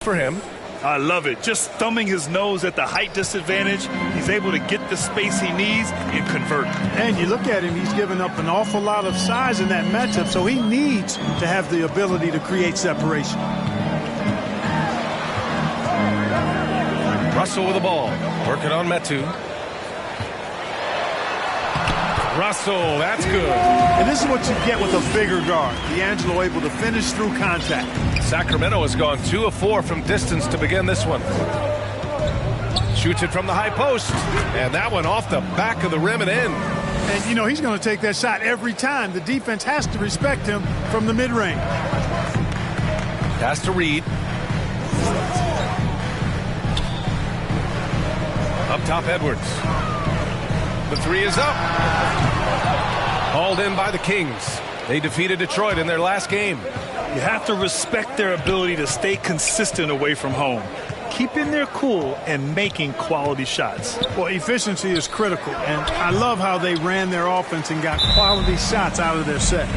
for him. I love it. Just thumbing his nose at the height disadvantage, he's able to get the space he needs and convert. And you look at him, he's given up an awful lot of size in that matchup, so he needs to have the ability to create separation. Russell with the ball, working on Metu. Russell, that's good. And this is what you get with a bigger guard. D'Angelo able to finish through contact. Sacramento has gone 2 of 4 from distance to begin this one. Shoots it from the high post. And that one off the back of the rim and in. And, you know, he's going to take that shot every time. The defense has to respect him from the mid-range. Pass to Reed. Up top, Edwards. The three is up. Hauled in by the Kings. They defeated Detroit in their last game. You have to respect their ability to stay consistent away from home, keeping their cool and making quality shots. Well, efficiency is critical, and I love how they ran their offense and got quality shots out of their sets.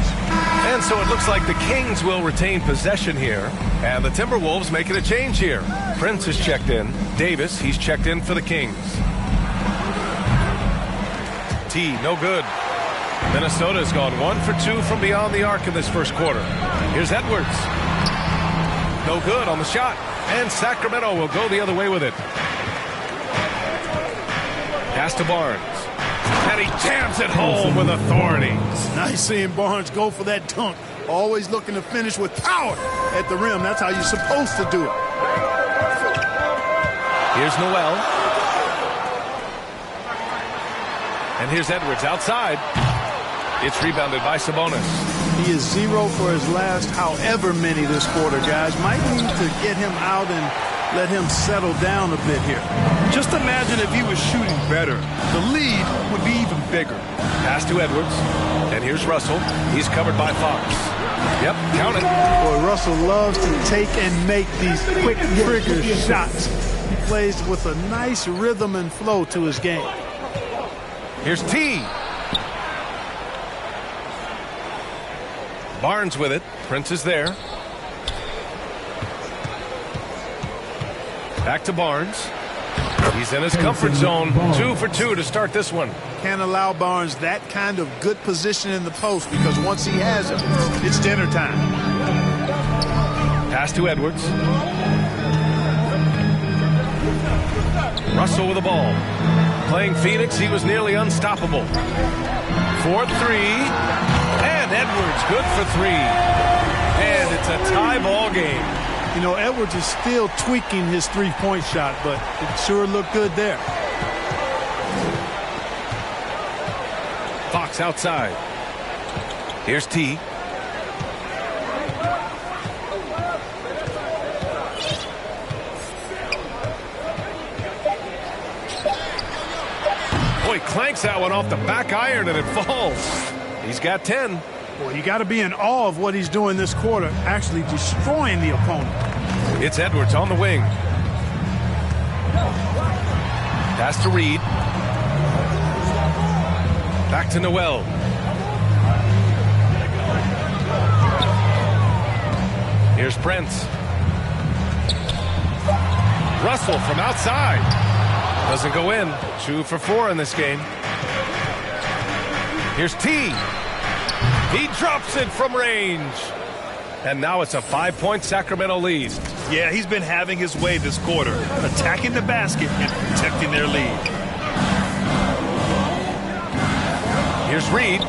And so it looks like the Kings will retain possession here, and the Timberwolves making a change here. Prince is checked in. Davis, he's checked in for the Kings. T, no good. Minnesota has gone 1 for 2 from beyond the arc in this first quarter. Here's Edwards. No good on the shot. And Sacramento will go the other way with it. Pass to Barnes. And he jams it home with authority. Nice seeing Barnes go for that dunk. Always looking to finish with power at the rim. That's how you're supposed to do it. Here's Noel. And here's Edwards outside. It's rebounded by Sabonis. He is 0 for his last however many this quarter, guys. Might need to get him out and let him settle down a bit here. Just imagine if he was shooting better. The lead would be even bigger. Pass to Edwards. And here's Russell. He's covered by Fox. Yep, count it. Boy, Russell loves to take and make these quick trigger shots. He plays with a nice rhythm and flow to his game. Here's T. Barnes with it. Prince is there. Back to Barnes. He's in his comfort zone. 2 for 2 to start this one. Can't allow Barnes that kind of good position in the post, because once he has it, it's dinner time. Pass to Edwards. Russell with the ball. Playing Phoenix, he was nearly unstoppable. 4-3. And Edwards good for 3. And it's a tie ball game. You know, Edwards is still tweaking his three-point shot, but it sure looked good there. Fox outside. Here's T. Boy, clanks that one off the back iron and it falls. He's got 10. Well, you got to be in awe of what he's doing this quarter, actually destroying the opponent. It's Edwards on the wing. Pass to Reed. Back to Noel. Here's Prince. Russell from outside. Doesn't go in. 2 for 4 in this game. Here's T. He drops it from range. And now it's a 5-point Sacramento lead. Yeah, he's been having his way this quarter, attacking the basket and protecting their lead. Here's Reed.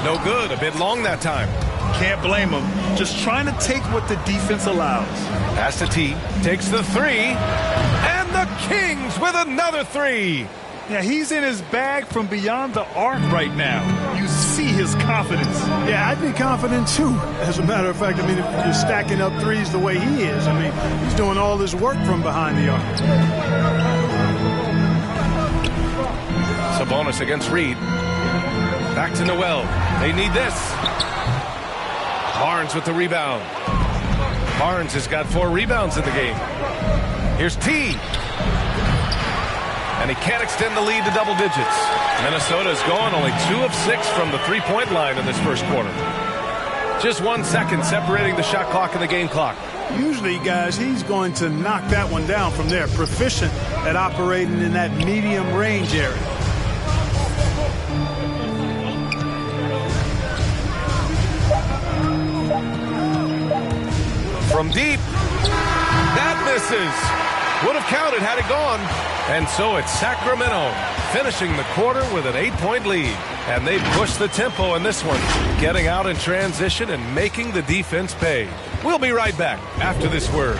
No good. A bit long that time. Can't blame him. Just trying to take what the defense allows. Pass to T. Takes the 3. And the Kings with another 3. Yeah, he's in his bag from beyond the arc right now. You see his confidence. Yeah, I'd be confident too. As a matter of fact, I mean, if you're stacking up threes the way he is, I mean, he's doing all this work from behind the arc. Sabonis against Reed. Back to Noel. They need this. Barnes with the rebound. Barnes has got 4 rebounds in the game. Here's T. And he can't extend the lead to double digits. Minnesota's gone only 2 of 6 from the three-point line in this first quarter. Just 1 second separating the shot clock and the game clock. Usually, guys, he's going to knock that one down from there. Proficient at operating in that medium range area. From deep. That misses. Would have counted had it gone. And so it's Sacramento finishing the quarter with an 8-point lead. And they push the tempo in this one, getting out in transition and making the defense pay. We'll be right back after this word.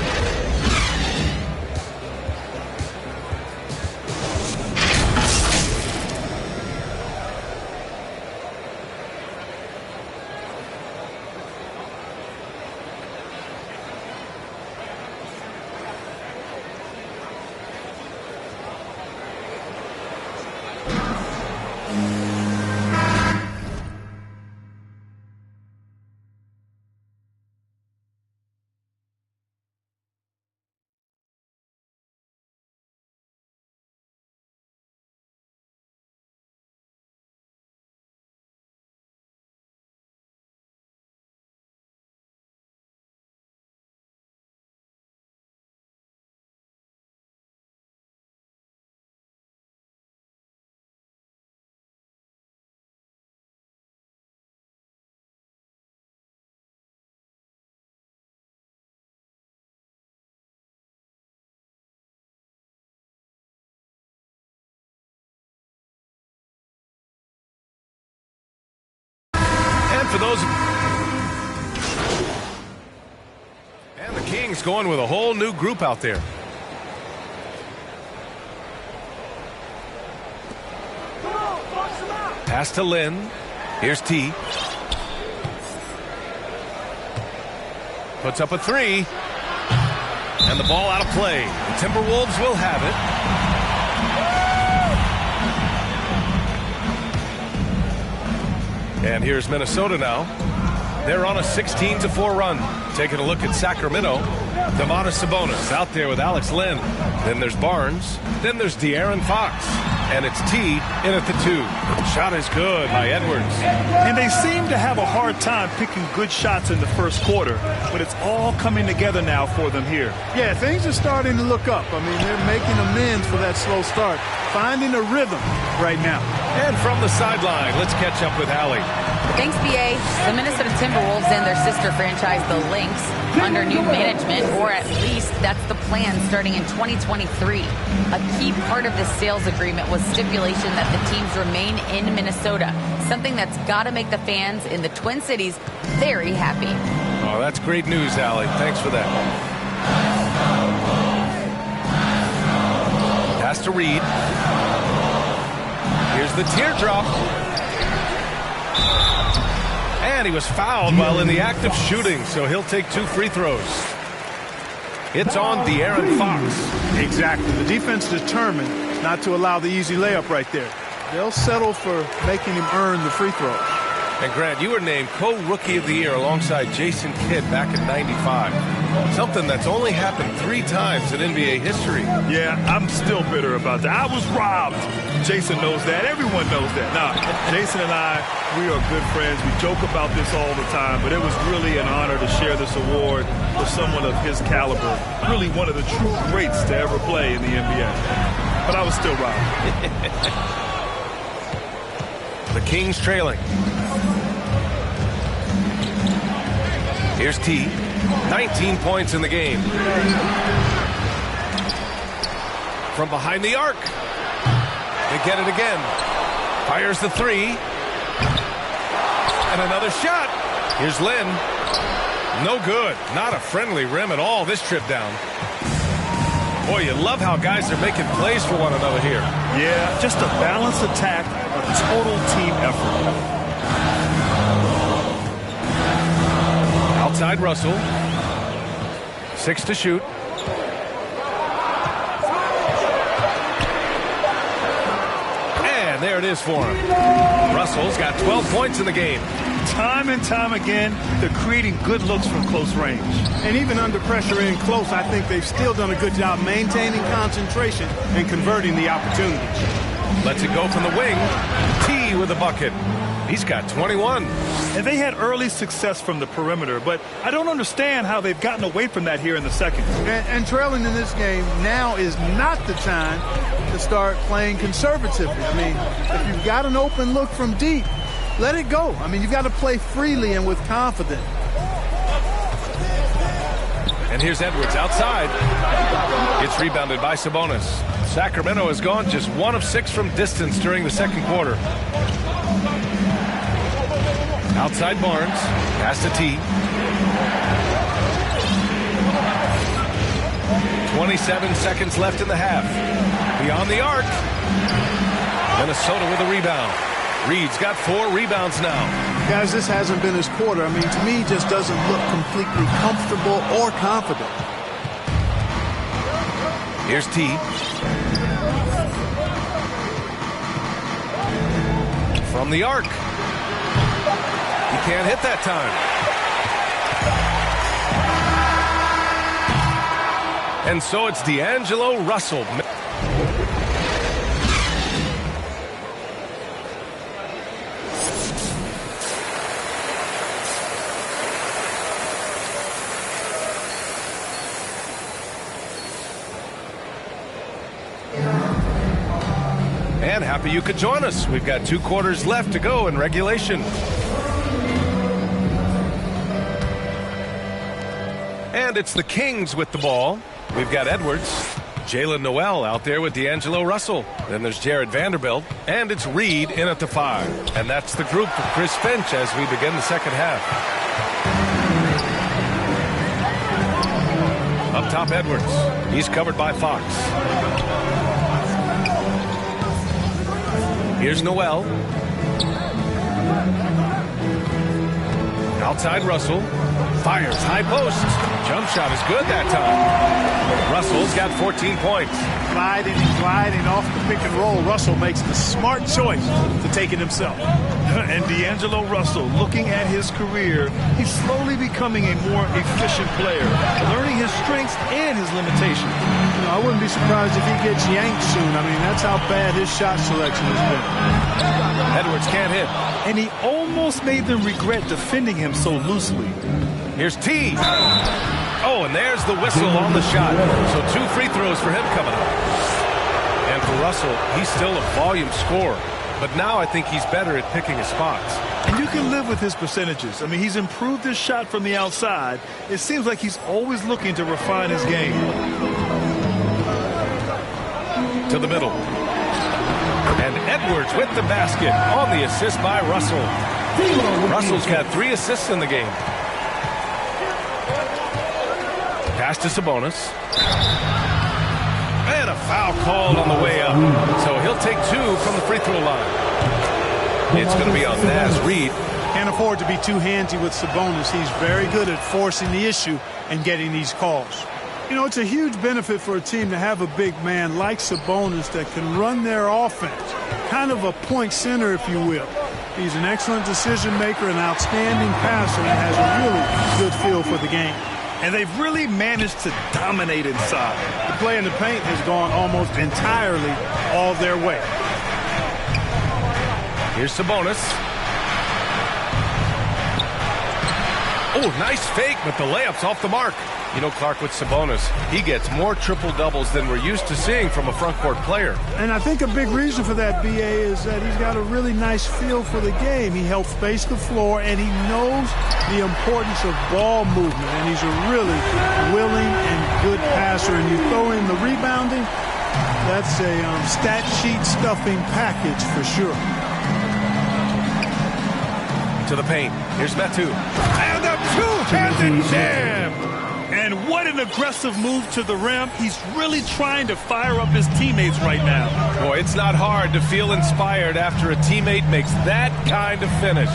For those, and the Kings going with a whole new group out there. Pass to Lynn. Here's T. Puts up a three. And the ball out of play. The Timberwolves will have it. And here's Minnesota now. They're on a 16-4 run. Taking a look at Sacramento. Domantas Sabonis out there with Alex Len. Then there's Barnes. Then there's De'Aaron Fox. And it's T in at the 2. Shot is good by Edwards. And they seem to have a hard time picking good shots in the first quarter, but it's all coming together now for them here. Yeah, things are starting to look up. I mean, they're making amends for that slow start, finding a rhythm right now. And from the sideline, let's catch up with Allie. Thanks, B.A. The Minnesota Timberwolves and their sister franchise, the Lynx, under new management, or at least that's the plan starting in 2023. A key part of this sales agreement was stipulation that the teams remain in Minnesota, something that's got to make the fans in the Twin Cities very happy. Oh, that's great news, Allie. Thanks for that. Pass to Reed. Here's the teardrop. And he was fouled while in the act of shooting, so he'll take 2 free throws. It's on De'Aaron Fox. Exactly. The defense determined not to allow the easy layup right there. They'll settle for making him earn the free throw. And Grant, you were named co-rookie of the year alongside Jason Kidd back in '95. Something that's only happened 3 times in NBA history. Yeah, I'm still bitter about that. I was robbed. Jason knows that. Everyone knows that. Now, Jason and I, we are good friends. We joke about this all the time, but it was really an honor to share this award with someone of his caliber. Really one of the true greats to ever play in the NBA. But I was still robbed. The Kings trailing. Here's T. 19 points in the game. From behind the arc. They get it again. Fires the 3. And another shot. Here's Lynn. No good. Not a friendly rim at all this trip down. Boy, you love how guys are making plays for one another here. Yeah, just a balanced attack, a total team effort. Outside Russell. 6 to shoot. And there it is for him. Russell's got 12 points in the game. Time and time again, they're creating good looks from close range. And even under pressure in close, I think they've still done a good job maintaining concentration and converting the opportunities. Lets it go from the wing. T with the bucket. He's got 21. And they had early success from the perimeter, but I don't understand how they've gotten away from that here in the second. And trailing in this game, now is not the time to start playing conservatively. I mean, if you've got an open look from deep, let it go. I mean, you've got to play freely and with confidence. And here's Edwards outside. It's rebounded by Sabonis. Sacramento has gone just 1 of 6 from distance during the second quarter. Outside Barnes. Pass to T. 27 seconds left in the half. Beyond the arc. Minnesota with a rebound. Reed's got 4 rebounds now. Guys, this hasn't been his quarter. I mean, to me, he just doesn't look completely comfortable or confident. Here's T. From the arc. He can't hit that time. And so it's D'Angelo Russell. And happy you could join us. We've got 2 quarters left to go in regulation. And it's the Kings with the ball. We've got Edwards, Jalen Noel out there with D'Angelo Russell. Then there's Jared Vanderbilt, and it's Reed in at the 5. And that's the group for Chris Finch as we begin the second half. Up top, Edwards. He's covered by Fox. Here's Noel. Outside Russell. Fires high post. Jump shot is good that time. Russell's got 14 points. Gliding and gliding off the pick and roll. Russell makes the smart choice to take it himself. And D'Angelo Russell, looking at his career, he's slowly becoming a more efficient player, learning his strengths and his limitations. You know, I wouldn't be surprised if he gets yanked soon. I mean, that's how bad his shot selection has been. Edwards can't hit. And he almost made them regret defending him so loosely. Here's T. Oh, and there's the whistle on the shot. So 2 free throws for him coming up. And for Russell, he's still a volume scorer. But now I think he's better at picking his spots. And you can live with his percentages. I mean, he's improved his shot from the outside. It seems like he's always looking to refine his game. To the middle. And Edwards with the basket on the assist by Russell. Russell's got 3 assists in the game. Pass to Sabonis. And a foul called on the way up. So he'll take 2 from the free throw line. It's going to be on Naz Reed. Can't afford to be too handsy with Sabonis. He's very good at forcing the issue and getting these calls. You know, it's a huge benefit for a team to have a big man like Sabonis that can run their offense. Kind of a point center, if you will. He's an excellent decision maker, an outstanding passer, and has a really good feel for the game. And they've really managed to dominate inside. The play in the paint has gone almost entirely all their way. Here's Sabonis. Oh, nice fake, but the layup's off the mark. You know, Clark, with Sabonis, he gets more triple-doubles than we're used to seeing from a front-court player. And I think a big reason for that, B.A., is that he's got a really nice feel for the game. He helps space the floor, and he knows the importance of ball movement. And he's a really willing and good passer. And you throw in the rebounding, that's a stat sheet stuffing package for sure. To the paint. Here's Metu. And a two-handed jam! And what an aggressive move to the rim. He's really trying to fire up his teammates right now. Boy, it's not hard to feel inspired after a teammate makes that kind of finish.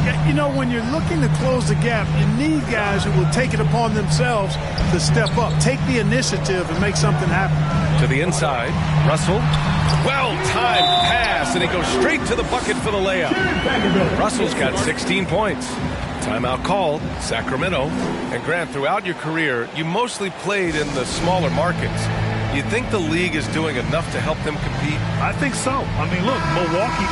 Yeah, you know, when you're looking to close the gap, you need guys who will take it upon themselves to step up, take the initiative, and make something happen. To the inside, Russell. Well-timed pass, and he goes straight to the bucket for the layup. Russell's got 16 points. Timeout called, Sacramento. And Grant, throughout your career, you mostly played in the smaller markets. Do you think the league is doing enough to help them compete? I think so. I mean, look, Milwaukee.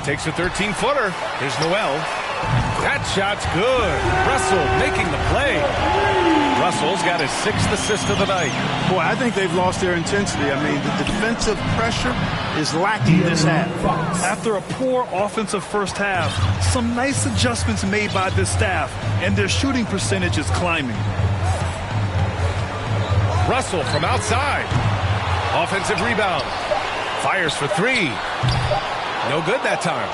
Takes a 13-footer. Here's Noel. That shot's good. Russell making the play. Russell's got his 6th assist of the night. Boy, I think they've lost their intensity. I mean, the defensive pressure is lacking this half. After a poor offensive first half, some nice adjustments made by this staff, and their shooting percentage is climbing. Russell from outside. Offensive rebound. Fires for 3. No good that time.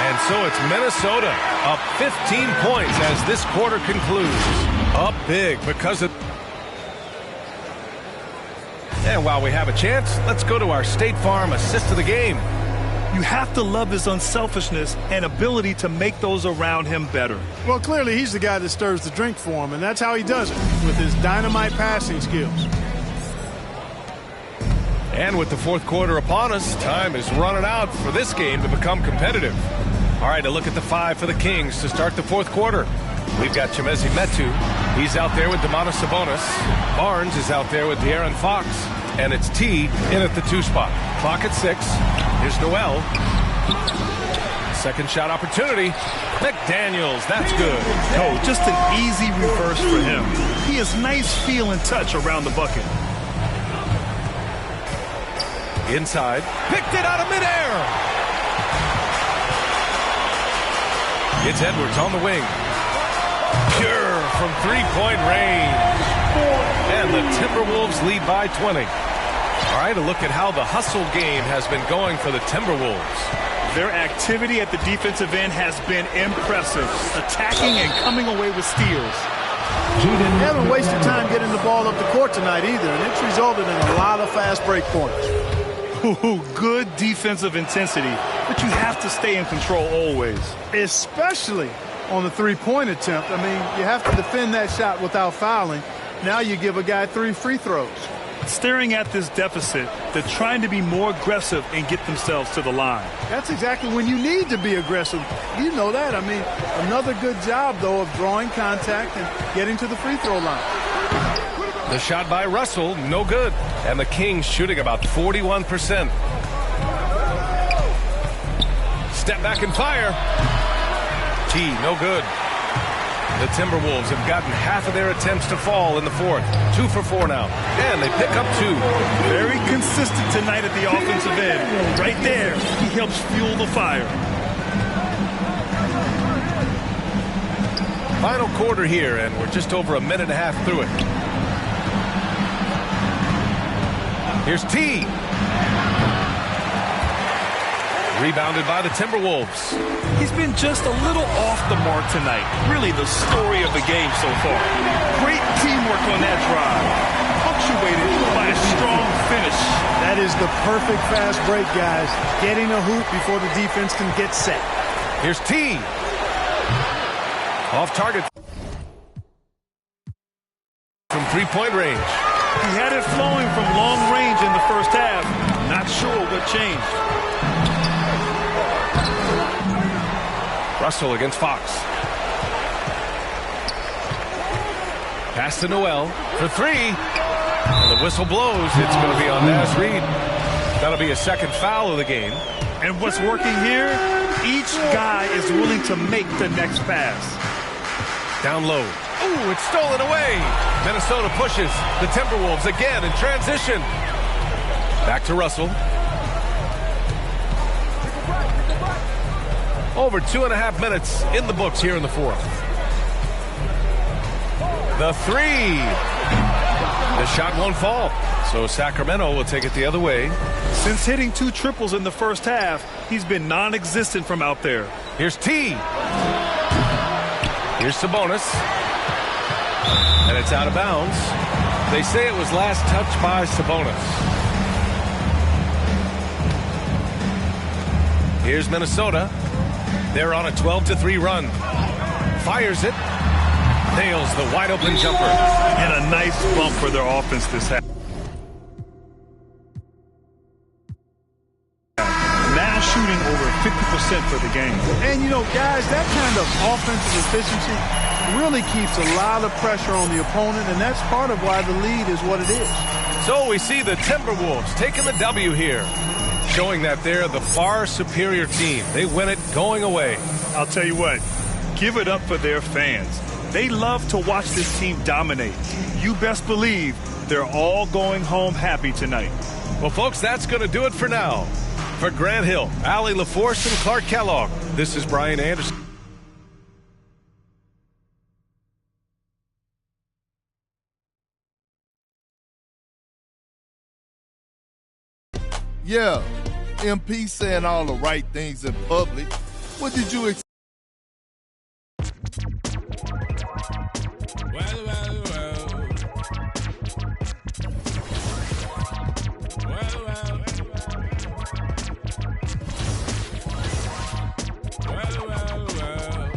And so it's Minnesota up 15 points as this quarter concludes. Up big because of... And while we have a chance, let's go to our State Farm assist of the game. You have to love his unselfishness and ability to make those around him better. Well, clearly he's the guy that stirs the drink for him, and that's how he does it, with his dynamite passing skills. And with the fourth quarter upon us, time is running out for this game to become competitive. All right, a look at the 5 for the Kings to start the fourth quarter. We've got Chimezie Metu. He's out there with Domantas Sabonis. Barnes is out there with De'Aaron Fox. And it's T in at the 2 spot. Clock at 6. Here's Noel. Second shot opportunity. McDaniels, that's good. No, just an easy reverse for him. He has nice feel and touch around the bucket. Inside. Picked it out of midair. It's Edwards on the wing. Pure from 3-point range. And the Timberwolves lead by 20. All right, a look at how the hustle game has been going for the Timberwolves. Their activity at the defensive end has been impressive, attacking and coming away with steals. They haven't wasted time getting the ball up the court tonight either, and it's resulted in a lot of fast break points. Ooh, good defensive intensity, but you have to stay in control always. Especially on the three-point attempt. I mean, you have to defend that shot without fouling. Now you give a guy 3 free throws. Staring at this deficit, they're trying to be more aggressive and get themselves to the line. That's exactly when you need to be aggressive. You know that. I mean, another good job, though, of drawing contact and getting to the free throw line. The shot by Russell, no good. And the Kings shooting about 41%. Step back and fire. T, no good. The Timberwolves have gotten half of their attempts to fall in the fourth. 2 for 4 now. And they pick up 2. Very consistent tonight at the offensive end. Right there, he helps fuel the fire. Final quarter here, and we're just over a minute and a half through it. Here's T. Rebounded by the Timberwolves. He's been just a little off the mark tonight. Really the story of the game so far. Great teamwork on that drive. Punctuated by a strong finish. That is the perfect fast break, guys. Getting a hoop before the defense can get set. Here's T. Off target. From 3-point range. He had it flowing from long range in the first half. Not sure what changed. Russell against Fox. Pass to Noel for 3. And the whistle blows. It's going to be on Naz Reid. That'll be a second foul of the game. And what's working here? Each guy is willing to make the next pass. Down low. Ooh, it's stolen away. Minnesota pushes. The Timberwolves again in transition. Back to Russell. Over 2.5 minutes in the books here in the fourth. The 3. The shot won't fall. So Sacramento will take it the other way. Since hitting 2 triples in the first half, he's been non-existent from out there. Here's T. Here's Sabonis. And it's out of bounds. They say it was last touched by Sabonis. Here's Minnesota. They're on a 12-3 run. Fires it. Nails the wide-open jumper. And a nice bump for their offense this half. for the game. And, you know, guys, that kind of offensive efficiency really keeps a lot of pressure on the opponent, and that's part of why the lead is what it is. So we see the Timberwolves taking the W here, showing that they're the far superior team. They win it going away. I'll tell you what, give it up for their fans. They love to watch this team dominate. You best believe they're all going home happy tonight. Well, folks, that's going to do it for now. For Grant Hill, Allie LaForce, and Clark Kellogg, this is Brian Anderson. Yeah, MP saying all the right things in public. What did you expect? Well, well, well. Well, well. Well, well, well.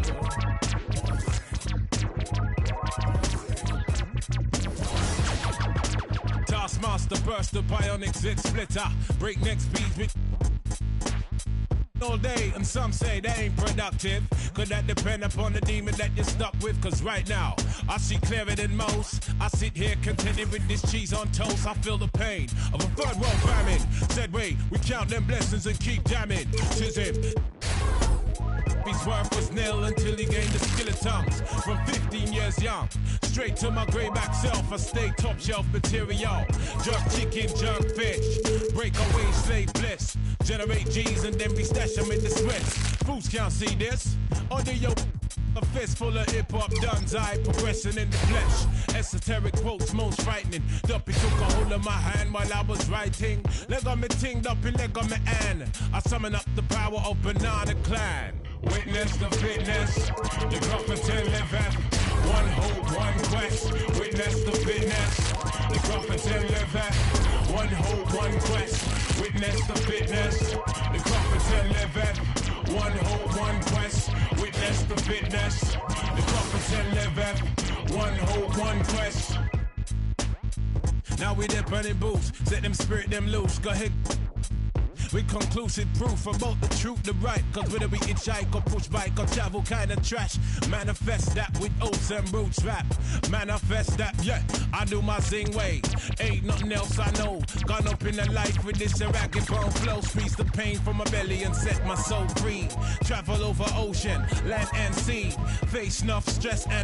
Taskmaster burst the bionic zit splitter. Breakneck speeds with all day, and some say that ain't productive. Could that depend upon the demon that you're stuck with? Cause right now, I see clearer than most. I sit here contented with this cheese on toast. I feel the pain of a third world famine. Said wait, we count them blessings and keep jamming. Tis him. His worth was nil until he gained the skill of tongues. From 15 years young, straight to my greyback self, I stay top shelf material. Jerk chicken, jerk fish, break away slave bliss. Generate G's and then we stash them in the Swiss. Fools can't see this. Under your a fist full of hip-hop duns, I progressing in the flesh. Esoteric quotes most frightening. Duppy took a hold of my hand while I was writing. Leg on me ting, Duppy leg on me and I summon up the power of Banana Clan. Witness the fitness, the Gruffington liveth. One hope, one quest. Witness the fitness, the Gruffington liveth. One hope, one quest. Witness the fitness, the Gruffington liveth. One hope, one quest. Witness the fitness, the Gruffington liveth. One hope, one quest. Now we there burning boots, set them spirit them loose. Go ahead. With conclusive proof about the truth, the right. Cause whether we hitchhike or push bike or travel kind of trash, manifest that with oaths and roots rap. Manifest that, yeah, I do my zing way. Ain't nothing else I know. Gone up in the life with this ragged bone flow. Squeeze the pain from my belly and set my soul free. Travel over ocean, land and sea. Face enough stress and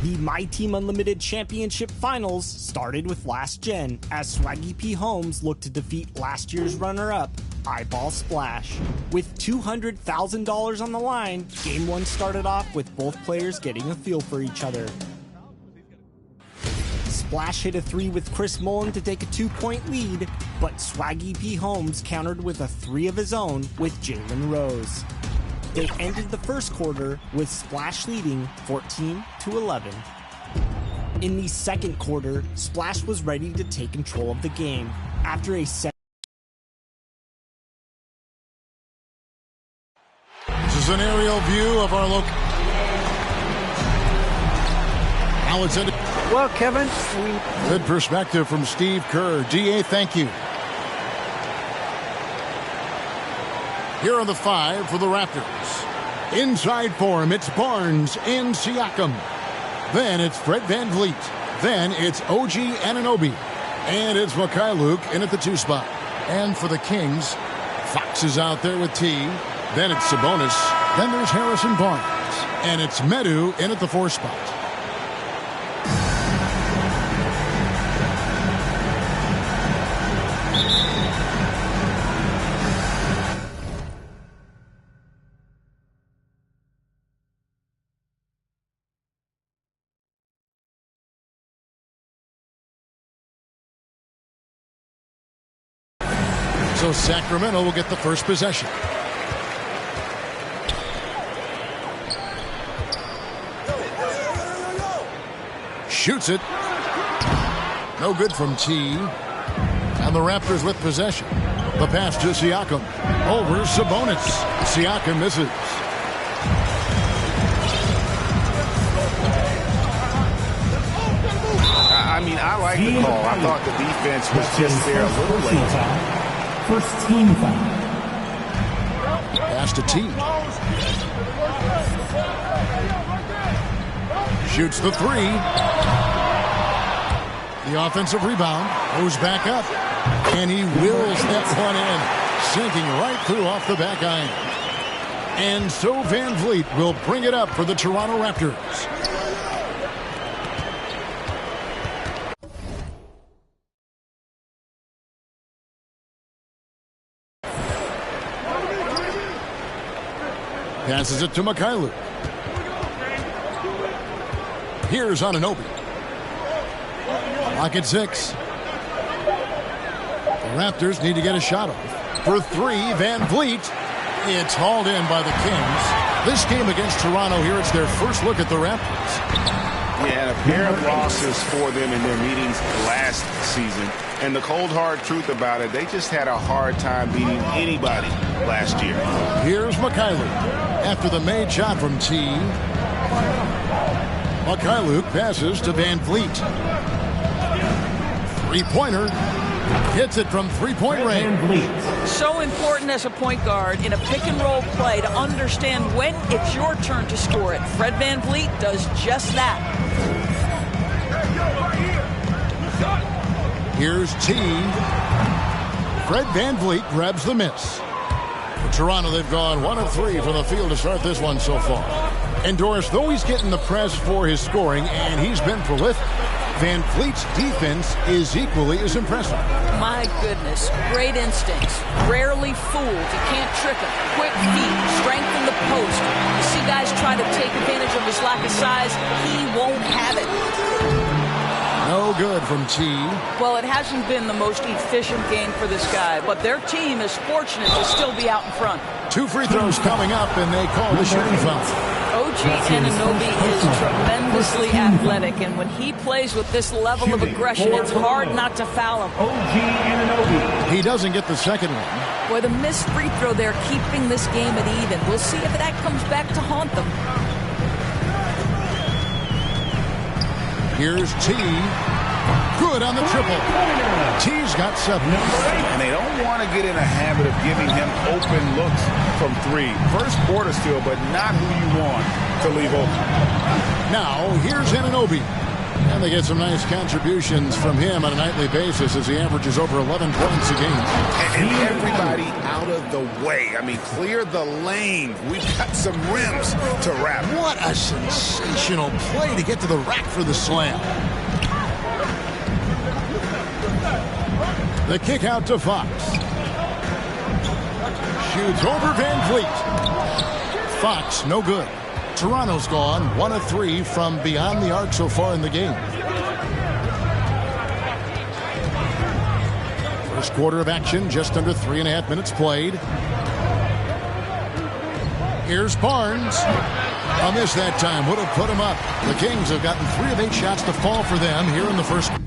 The My Team Unlimited Championship Finals started with Last Gen as Swaggy P. Holmes looked to defeat last year's runner-up, Eyeball Splash. With $200,000 on the line, Game 1 started off with both players getting a feel for each other. Splash hit a 3 with Chris Mullen to take a 2-point lead, but Swaggy P. Holmes countered with a 3 of his own with Jalen Rose. They ended the first quarter with Splash leading 14-11. In the second quarter, Splash was ready to take control of the game. After a set. This is an aerial view of our local. Now it's into. Well, Kevin, Good perspective from Steve Kerr. DA, thank you. Here are the 5 for the Raptors. Inside for him, it's Barnes and Siakam. Then it's Fred VanVleet. Then it's OG Anunoby. And it's Mikhailuk in at the 2 spot. And for the Kings, Fox is out there with T. Then it's Sabonis. Then there's Harrison Barnes. And it's Medu in at the 4 spot. So Sacramento will get the first possession. Shoots it. No good from T. And the Raptors with possession. The pass to Siakam. Over Sabonis. Siakam misses. I mean, I like the call. I thought the defense was just there a little late. First team foul. Pass to T. Shoots the three. The offensive rebound goes back up. And he wills that one in, sinking right through off the back iron. And so Van Vliet will bring it up for the Toronto Raptors. Passes it to Mikhailuk. Here's Anunoby. Lock at 6. The Raptors need to get a shot off. For 3, Van Vliet. It's hauled in by the Kings. This game against Toronto here, it's their first look at the Raptors. Yeah, and a pair of losses for them in their meetings last season. And the cold, hard truth about it, they just had a hard time beating anybody last year. Here's Mikhailuk. After the made shot from T. Mikhailuk passes to Van Vliet. Three-pointer. Hits it from three-point range. So important as a point guard in a pick-and-roll play to understand when it's your turn to score it. Fred Van Vliet does just that. Here's T. Fred Van Vliet grabs the miss. For Toronto, they've gone 1 of 3 from the field to start this one so far. And Doris, though he's getting the press for his scoring, and he's been prolific, Van Vliet's defense is equally as impressive. My goodness, great instincts. Rarely fooled. You can't trick him. Quick feet, strength in the post. You see guys try to take advantage of his lack of size. He won't have it. No good from T. Well, it hasn't been the most efficient game for this guy, but their team is fortunate to still be out in front. 2 free throws coming up, and they call the shooting foul. OG Anunoby is tremendously athletic, and when he plays with this level of aggression, it's hard not to foul him. OG Anunoby. He doesn't get the second one. Boy, the missed free throw there keeping this game at even. We'll see if that comes back to haunt them. Here's T. Good on the triple. T's got 7. And they don't want to get in a habit of giving him open looks from 3. First quarter still, but not who you want to leave open. Now, here's Anunoby. And they get some nice contributions from him on a nightly basis as he averages over 11 points a game. And everybody out of the way. I mean, clear the lane. We've got some rims to wrap. What a sensational play to get to the rack for the slam. The kick out to Fox. Shoots over Van Vliet. Fox, no good. Toronto's gone 1 of 3 from beyond the arc so far in the game. First quarter of action, just under 3.5 minutes played. Here's Barnes. A miss that time would have put him up. The Kings have gotten 3 of 8 shots to fall for them here in the first quarter.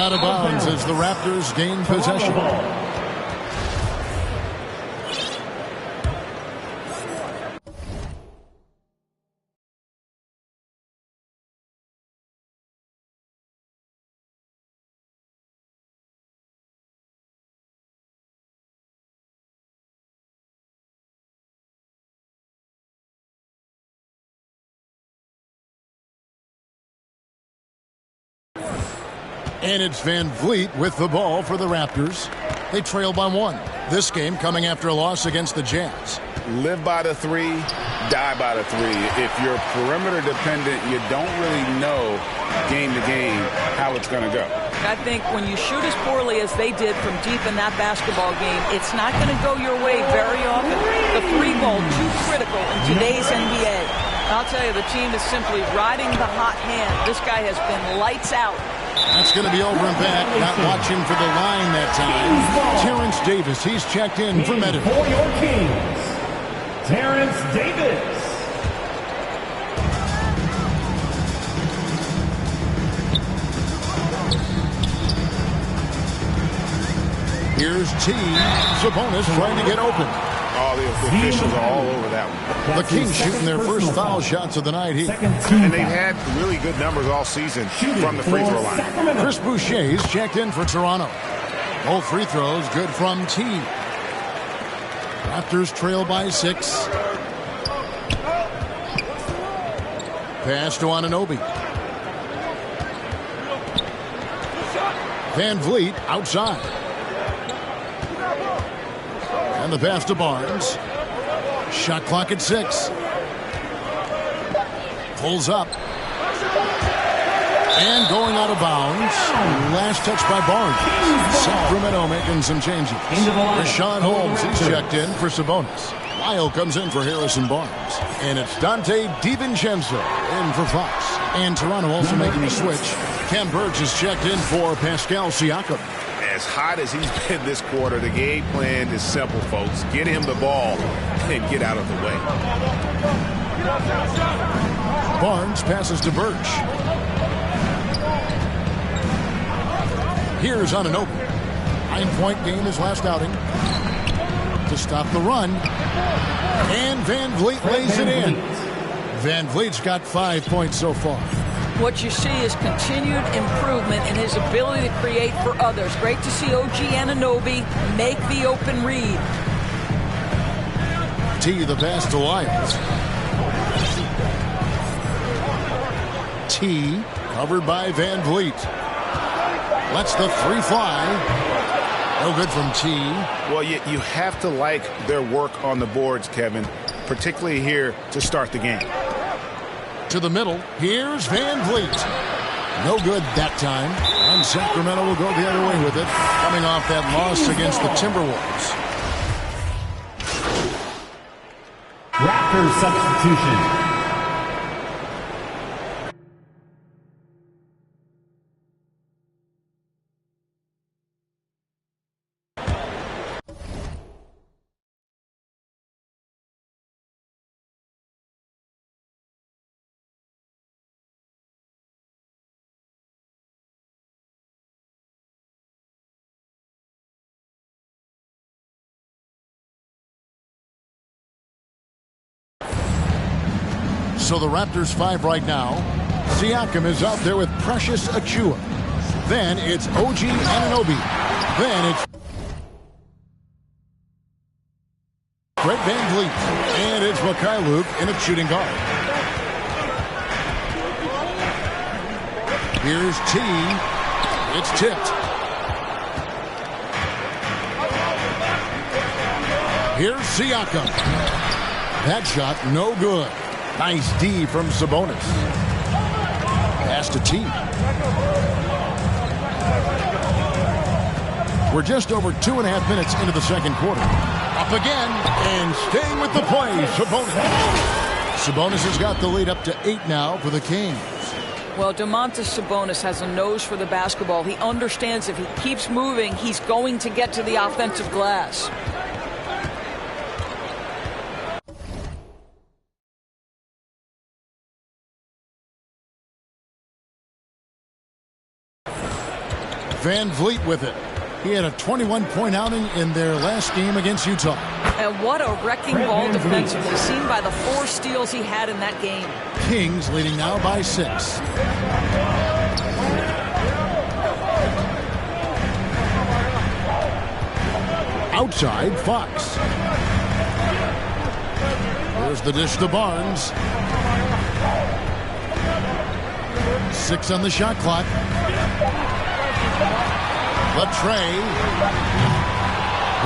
out of bounds as the Raptors gain possession. And it's Van Vliet with the ball for the Raptors. They trail by 1. This game coming after a loss against the Jazz. Live by the 3, die by the 3. If you're perimeter dependent, you don't really know game to game how it's going to go. I think when you shoot as poorly as they did from deep in that basketball game, it's not going to go your way very often. The 3 ball, too critical in today's NBA. I'll tell you, the team is simply riding the hot hand. This guy has been lights out. That's going to be over and back. Not watching for the line that time. Terrence Davis, he's checked in for Medic. For your Kings, Terrence Davis. Here's T. Sabonis trying to get open. All the officials are all over that one. The Kings shooting their first foul shots of the night here. And they've had really good numbers all season from the free throw line. Chris Boucher's checked in for Toronto. Both free throws good from T. Raptors trail by 6. Pass to Anunoby. Van Vliet outside. And the pass to Barnes. Shot clock at 6. Pulls up. And going out of bounds. Last touch by Barnes. Sacramento making some changes. Rashawn Holmes, he's checked in for Sabonis. Lyle comes in for Harrison Barnes. And it's Dante DiVincenzo in for Fox. And Toronto also making a switch. Cam Burks is checked in for Pascal Siakam. As hot as he's been this quarter, the game plan is simple, folks. Get him the ball and get out of the way. Barnes passes to Birch. Here's Anunoby. 9-point game his last outing. To stop the run. And Van Vliet lays it in. Van Vliet's got 5 points so far. What you see is continued improvement in his ability to create for others. Great to see OG Anunoby make the open read. T, the pass to Lyles. T, covered by Van Vliet. Lets the 3 fly. No good from T. Well, you have to like their work on the boards, Kevin, particularly here to start the game. To the middle. Here's Van Vliet. No good that time. And Sacramento will go the other way with it, coming off that loss against the Timberwolves. Raptors substitution. So the Raptors 5 right now. Siakam is out there with Precious Achiuwa. Then it's OG Anunoby. Then it's Fred Van Vliet. And it's Mikhailuk in a shooting guard. Here's T. It's tipped. Here's Siakam. That shot no good. Nice D from Sabonis. Pass to T. We're just over 2.5 minutes into the second quarter. Up again and staying with the play, Sabonis. Sabonis has got the lead up to 8 now for the Kings. Well, Domantas Sabonis has a nose for the basketball. He understands if he keeps moving, he's going to get to the offensive glass. Van Vliet with it. He had a 21-point outing in their last game against Utah. And what a wrecking ball defensively, seen by the 4 steals he had in that game. Kings leading now by 6. Outside, Fox. Here's the dish to Barnes. 6 on the shot clock. Latrey.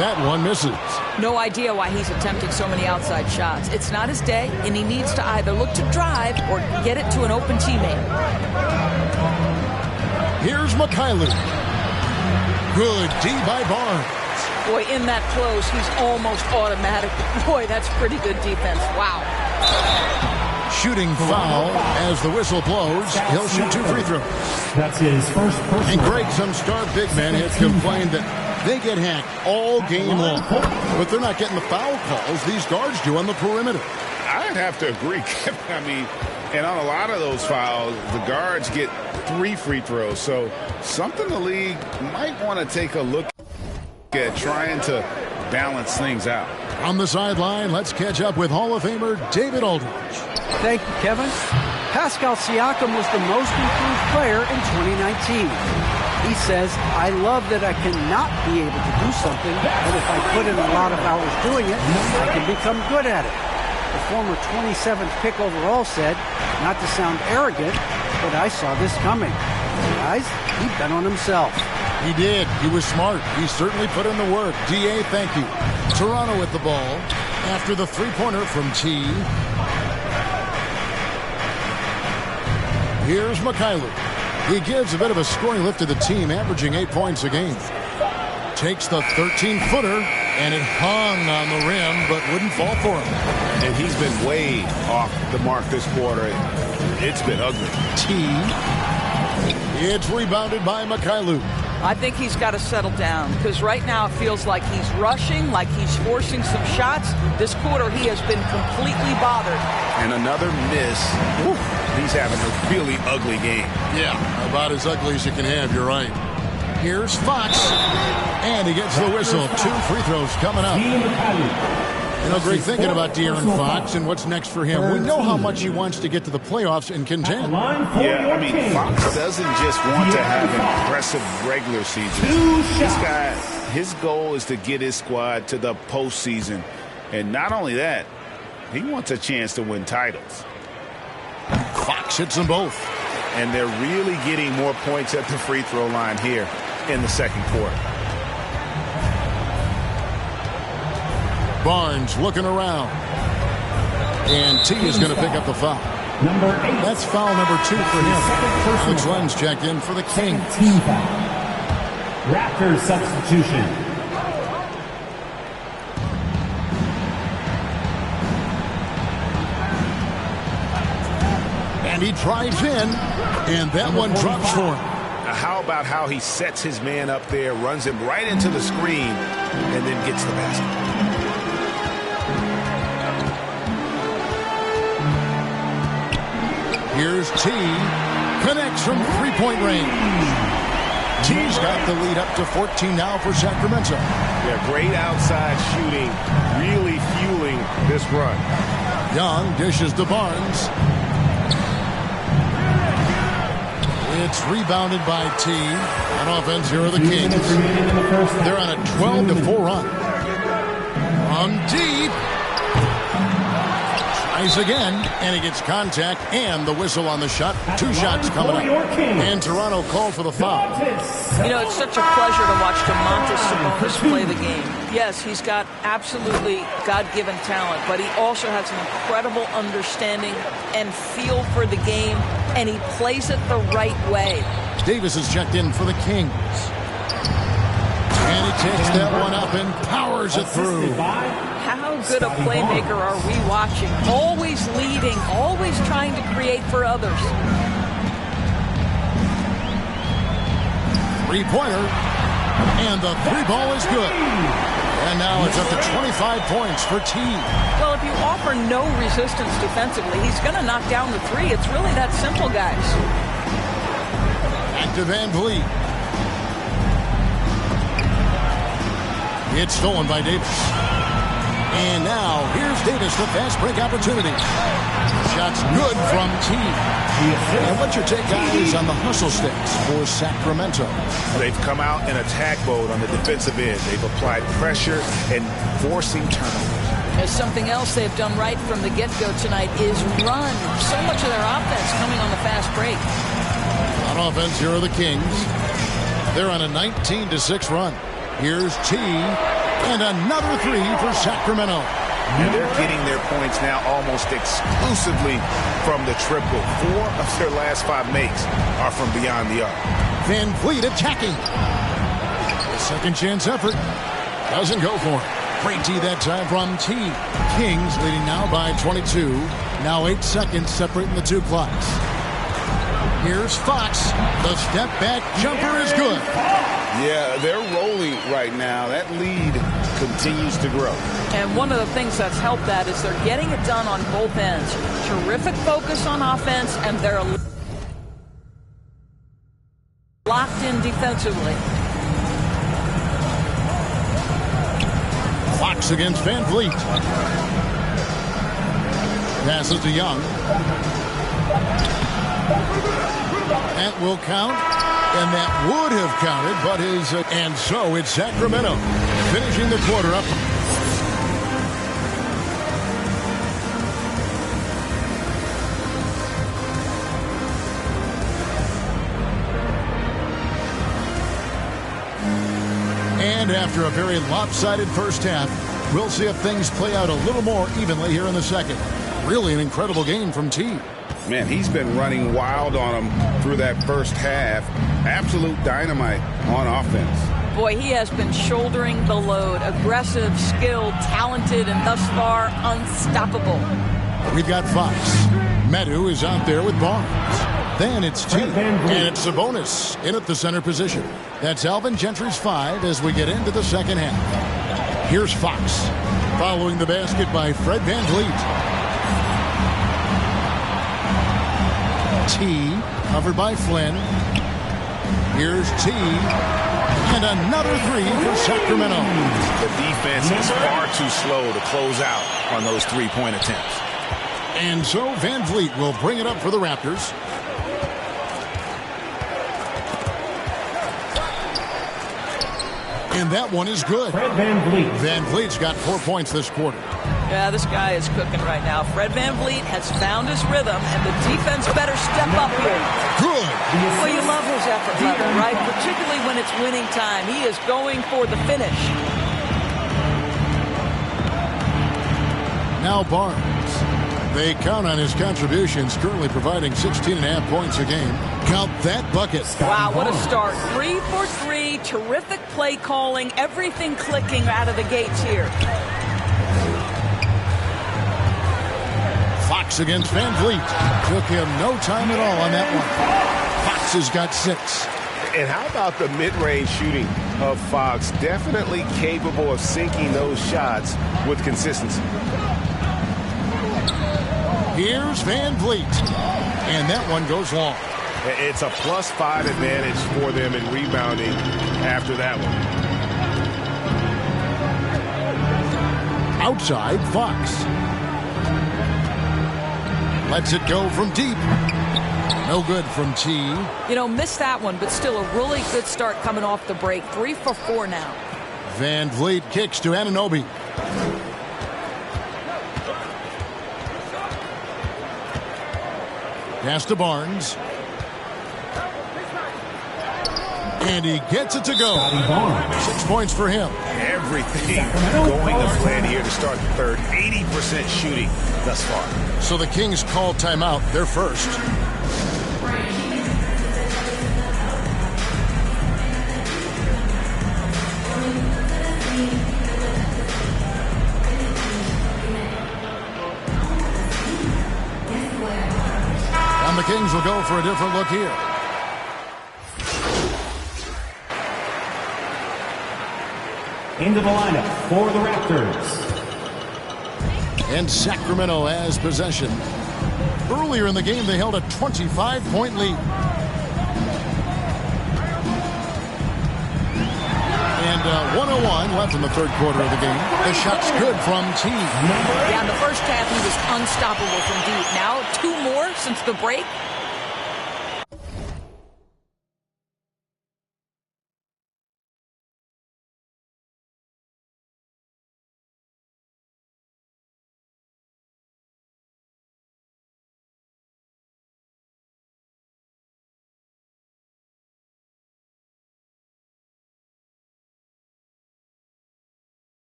That one misses. No idea why he's attempting so many outside shots. It's not his day, and he needs to either look to drive or get it to an open teammate. Here's Mikhailuk. Good D by Barnes. Boy, in that close, he's almost automatic. Boy, that's pretty good defense. Wow. Shooting foul as the whistle blows. He'll shoot 2 free throws. That's his first personal. And Greg, some star big men have complained that they get hacked all game long, but they're not getting the foul calls these guards do on the perimeter. I'd have to agree, Kevin. I mean, and on a lot of those fouls, the guards get 3 free throws. So something the league might want to take a look at trying to balance things out. On the sideline, let's catch up with Hall of Famer David Aldridge. Thank you, Kevin. Pascal Siakam was the most improved player in 2019. He says, I love that I cannot be able to do something, but if I put in a lot of hours doing it, I can become good at it. The former 27th pick overall said, not to sound arrogant, but I saw this coming. Guys, he bet on himself. He did. He was smart. He certainly put in the work. D.A., thank you. Toronto with the ball after the three-pointer from T. Here's Mikhailuk. He gives a bit of a scoring lift to the team, averaging 8 points a game. Takes the 13-footer, and it hung on the rim, but wouldn't fall for him. And he's been way off the mark this quarter. It's been ugly. T. It's rebounded by Mikhailuk. I think he's got to settle down because right now it feels like he's rushing, like he's forcing some shots. This quarter he has been completely bothered. And another miss. Ooh, he's having a really ugly game. Yeah, about as ugly as you can have, you're right. Here's Fox, and he gets the whistle. 2 free throws coming up. You know, Greg, thinking about De'Aaron Fox and what's next for him, we know how much he wants to get to the playoffs and contend. Yeah, I mean, Fox doesn't just want to have an impressive regular season. This guy, his goal is to get his squad to the postseason. And not only that, he wants a chance to win titles. Fox hits them both. And they're really getting more points at the free throw line here in the second quarter. Barnes looking around. And T is going to pick up the foul. That's foul number 2 for him. Alex Len's checked in for the Kings. Team foul. Raptors substitution. And he drives in, and that one drops for him. How about how he sets his man up there, runs him right into the screen, and then gets the basket. Here's T. Connects from three-point range. T's got the lead up to 14 now for Sacramento. Yeah, great outside shooting, really fueling this run. Young dishes to Barnes. It's rebounded by T. On offense, here are the Kings. They're on a 12-4 run. On deep. Tries again, and he gets contact and the whistle on the shot. 2 shots coming up. And Toronto called for the foul. You know, it's such a pleasure to watch Domantas Sabonis play the game. Yes, he's got absolutely God-given talent, but he also has an incredible understanding and feel for the game, and he plays it the right way. Davis is checked in for the Kings. And he takes that one up and powers it through. How good a playmaker are we watching? Always leading, always trying to create for others. Three-pointer, and the 3-ball is good. And now it's up to 25 points for T. Well, if you offer no resistance defensively, he's going to knock down the 3. It's really that simple, guys. Back to Van Vliet. It's stolen by Davis. And now, here's Davis, the fast break opportunity. Shot's good from T. And what's your take, guys, on the hustle sticks for Sacramento? They've come out in attack mode on the defensive end. They've applied pressure and forcing turnovers. There's something else they've done right from the get-go tonight is run. So much of their offense coming on the fast break. On offense, here are the Kings. They're on a 19-6 run. Here's T. And another three for Sacramento. And they're getting their points now almost exclusively from the triple. 4 of their last 5 makes are from beyond the arc. Van Vliet attacking. A second chance effort. Doesn't go for it. Great D that time from T. Kings leading now by 22. Now 8 seconds separating the two clocks. Here's Fox. The step back jumper is good. Yeah, they're rolling right now. That lead continues to grow. And one of the things that's helped that is they're getting it done on both ends. Terrific focus on offense, and they're locked in defensively. Fox against Van Vliet. Passes to Young. That will count. And that would have counted, but and so it's Sacramento finishing the quarter up. And after a very lopsided first half, we'll see if things play out a little more evenly here in the second. Really an incredible game from T. Man, he's been running wild on them through that first half. Absolute dynamite on offense. Boy, he has been shouldering the load. Aggressive, skilled, talented, and thus far unstoppable. We've got Fox. Medu is out there with Barnes. Then it's T. And it's Sabonis in at the center position. That's Alvin Gentry's 5 as we get into the second half. Here's Fox. Following the basket by Fred Van Vliet. T, covered by Flynn. Here's T, and another three for Sacramento. The defense is far too slow to close out on those three-point attempts. And so Van Vliet will bring it up for the Raptors. And that one is good. Fred Van Vliet. Van Vliet's got 4 points this quarter. Yeah, this guy is cooking right now. Fred Van Vliet has found his rhythm, and the defense better step up here. Good. Well, you love his effort level, right? Particularly when it's winning time. He is going for the finish. Now Barnes. They count on his contributions, currently providing 16.5 points a game. Count that bucket. Wow, what a start. 3 for 3, terrific play calling, everything clicking out of the gates here. Fox against Van Vliet. Took him no time at all on that one. Fox has got 6. And how about the mid-range shooting of Fox? Definitely capable of sinking those shots with consistency. Here's Van Vliet. And that one goes long. It's a +5 advantage for them in rebounding after that one. Outside, Fox. Lets it go from deep. No good from T. You know, missed that one, but still a really good start coming off the break. 3 for 4 now. Van Vliet kicks to Anunoby. Pass to Barnes. And he gets it to go. 6 points for him. Everything going to plan here to start the third. 80% shooting thus far. So the Kings call timeout. They're first. And the Kings will go for a different look here. Into the lineup for the Raptors. And Sacramento has possession. Earlier in the game, they held a 25-point lead. And And 1:01 left in the third quarter of the game. The shot's good from T. Yeah, in the first half, he was unstoppable from deep. Now, 2 more since the break.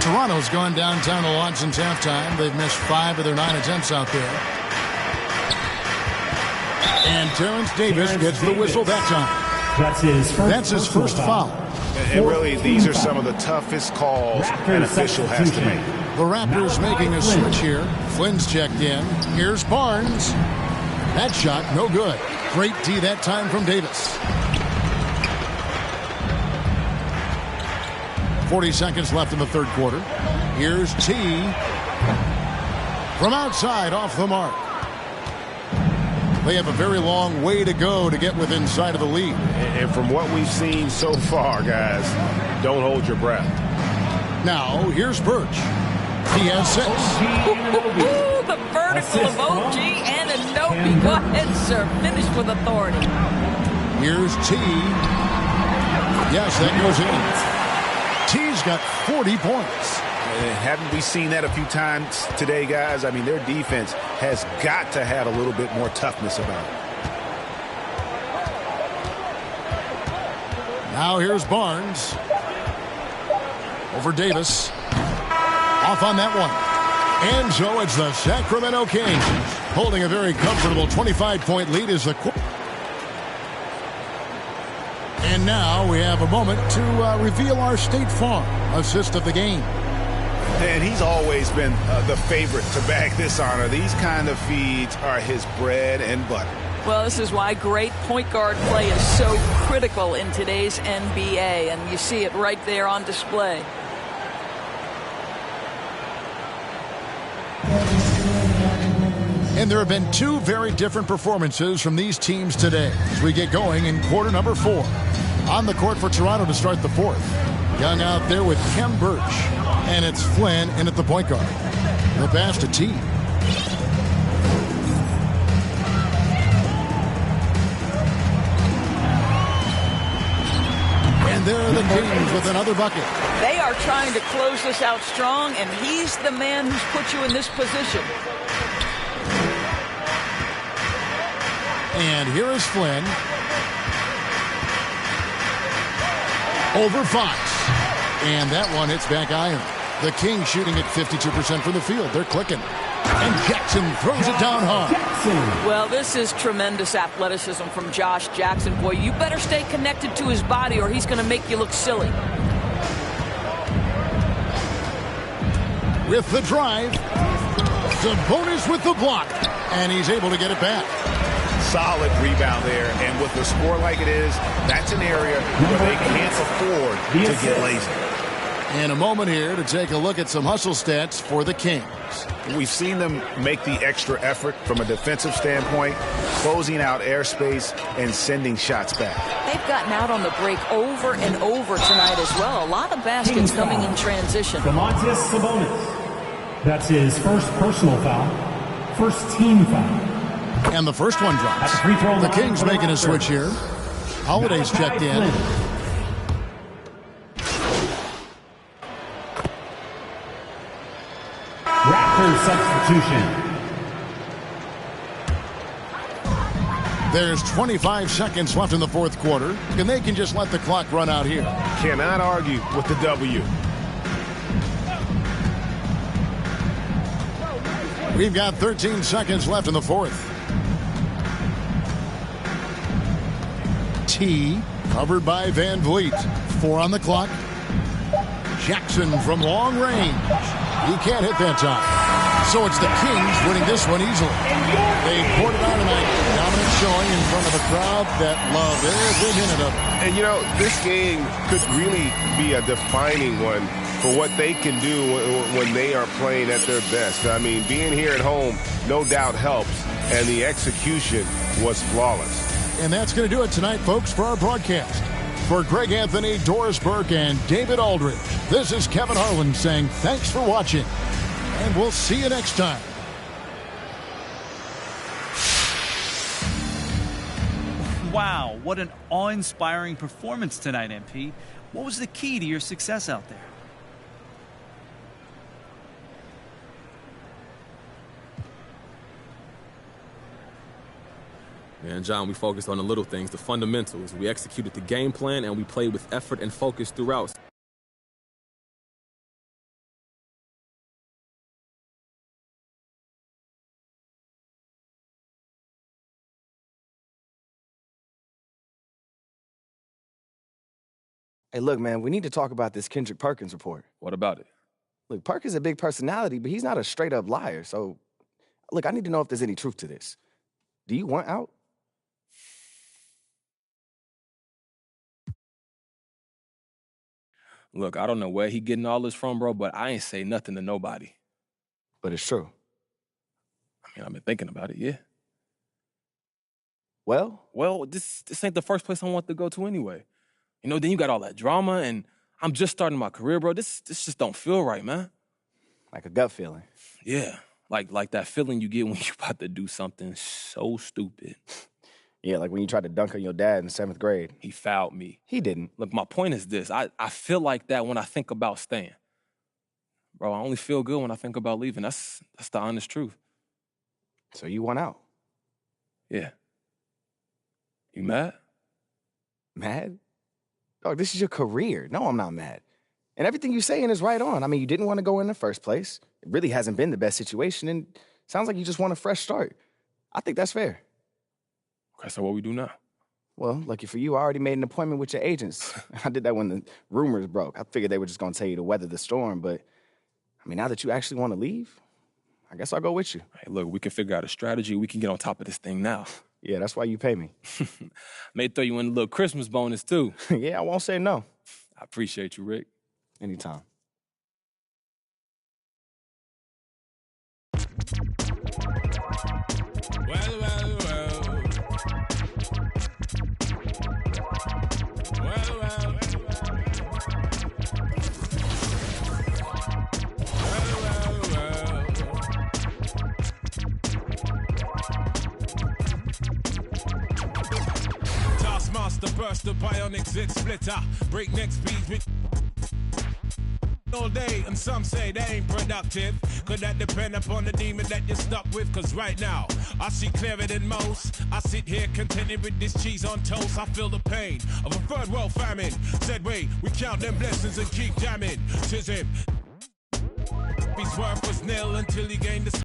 Toronto's gone downtown a lot since halftime. They've missed 5 of their 9 attempts out there. And Terrence Davis gets the whistle that time. That's his first foul. And really, these are some of the toughest calls an official has to make. The Raptors making a switch here. Flynn's checked in. Here's Barnes. That shot, no good. Great D that time from Davis. 40 seconds left in the third quarter. Here's T. From outside, off the mark. They have a very long way to go to get within sight of the lead. And from what we've seen so far, guys, don't hold your breath. Now, here's Birch. He has 6. Ooh, the vertical of OG and Anunoby. Go ahead, sir. Finish with authority. Here's T. Yes, that goes in. T's got 40 points. Haven't we seen that a few times today, guys? I mean, their defense has got to have a little bit more toughness about it. Now here's Barnes. Over Davis. Off on that one. And so it's the Sacramento Kings holding a very comfortable 25-point lead as the... And now we have a moment to reveal our State Farm assist of the game. And he's always been the favorite to bag this honor. These kind of feeds are his bread and butter. Well, this is why great point guard play is so critical in today's NBA, and you see it right there on display. And there have been 2 very different performances from these teams today as we get going in quarter number 4. On the court for Toronto to start the 4th. Young out there with Khem Birch. And it's Flynn in at the point guard. The pass to T. And there are the Kings with another bucket. They are trying to close this out strong, and he's the man who's put you in this position. And here is Flynn. Over Fox. And that one hits back iron. The Kings shooting at 52% from the field. They're clicking. And Jackson throws it down hard. Well, this is tremendous athleticism from Josh Jackson. Boy, you better stay connected to his body or he's going to make you look silly. With the drive. Sabonis with the block. And he's able to get it back. Solid rebound there, and with a score like it is, that's an area where they can't afford to get lazy. And a moment here to take a look at some hustle stats for the Kings. We've seen them make the extra effort from a defensive standpoint, closing out airspace and sending shots back. They've gotten out on the break over and over tonight as well. A lot of baskets coming in transition. Domantas Sabonis. That's his first personal foul, first team foul. And the first one drops. The Kings making a switch here. Holiday's checked in. Raptors substitution. There's 25 seconds left in the fourth quarter, and they can just let the clock run out here. Cannot argue with the W. We've got 13 seconds left in the fourth. T, covered by Van Vliet. 4 on the clock. Jackson from long range. He can't hit that time. So it's the Kings winning this one easily. They poured it on tonight. Dominant showing in front of a crowd that loved every minute of it. And, you know, this game could really be a defining one for what they can do when they are playing at their best. I mean, being here at home no doubt helps, and the execution was flawless. And that's going to do it tonight, folks, for our broadcast. For Greg Anthony, Doris Burke, and David Aldridge, this is Kevin Harlan saying thanks for watching, and we'll see you next time. Wow, what an awe-inspiring performance tonight, MP. What was the key to your success out there? Man, John, we focused on the little things, the fundamentals. We executed the game plan, and we played with effort and focus throughout. Hey, look, man, we need to talk about this Kendrick Perkins report. What about it? Look, Perkins is a big personality, but he's not a straight-up liar. So, look, I need to know if there's any truth to this. Do you want out? Look, I don't know where he getting all this from, bro, but I ain't say nothing to nobody. But it's true. I mean, I've been thinking about it, yeah. Well, this ain't the first place I want to go to anyway. You know, then you got all that drama, and I'm just starting my career, bro. This just don't feel right, man. Like a gut feeling. Yeah, like that feeling you get when you're about to do something so stupid. Yeah, like when you tried to dunk on your dad in 7th grade. He fouled me. He didn't. Look, my point is this. I feel like that when I think about staying. Bro, I only feel good when I think about leaving. That's the honest truth. So you want out? Yeah. You mad? Mad? Dog, this is your career. No, I'm not mad. And everything you're saying is right on. I mean, you didn't want to go in the first place. It really hasn't been the best situation, and it sounds like you just want a fresh start. I think that's fair. Okay, so what we do now? Well, lucky for you, I already made an appointment with your agents. I did that when the rumors broke. I figured they were just going to tell you to weather the storm, but, I mean, now that you actually want to leave, I guess I'll go with you. Hey, look, we can figure out a strategy. We can get on top of this thing now. Yeah, that's why you pay me. May throw you in a little Christmas bonus, too. Yeah, I won't say no. I appreciate you, Rick. Anytime. Taskmaster burst the bionic zit splitter. Breakneck speeds with all day, and some say they ain't productive. Could that depend upon the demon that you're stuck with? Cause right now, I see clearer than most. I sit here contented with this cheese on toast. I feel the pain of a third world famine. Said wait, we count them blessings and keep jamming. Tis him. His worth was nil until he gained the